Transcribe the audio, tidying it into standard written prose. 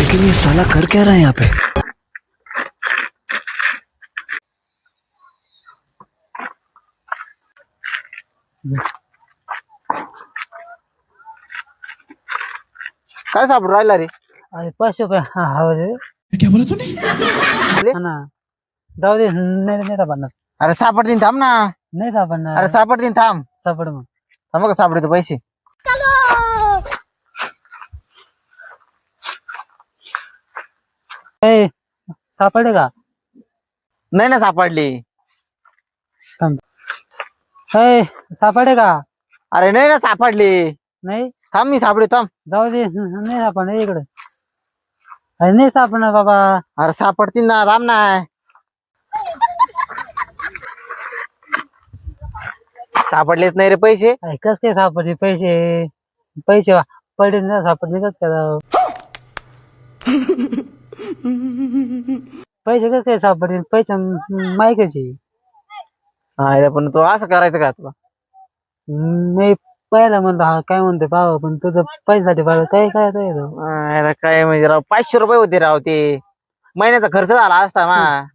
लेकिन ये साला कर क्या रहा है यहाँ पे? काय सापडून राहिला रे? अरे 500 रुपये हवं रे. क्या बोला तूने? हा ना, जाऊ दे. नाही नाही सापडणार, अरे सापडतीन थांब ना. नाही सापडणार. अरे सापडतीन थांब. सापड मग. थांब का सापडतो पैसे. ए, सापडले का? नाही ना सापडली. थांब. ए, सापडले का? अरे नाही ना सापडली. नाही, थांब मी सापडतो थांब. जाऊ दे. नाही सापडणार इकडे. अरे नाही सापडणार बाबा. अरे सापडतीन ना, थांब ना. सापडलेच नाही रे पैसे. अरे कस काय सापडले पैसे? पैसे पडले ना, सापडले कस काय राव? पैसे कस काय सापडले? पैसे मायकाचे. अरे पण तू असं करायचं का तुला? मी पहिला म्हणतो हा काय म्हणते बाबा, पण तुझं पैशासाठी बाबा काय काय काय राव? अरे काय म्हणजे राव, 500 रुपये होते राव ते. महिन्याचा खर्च झाला असता ना.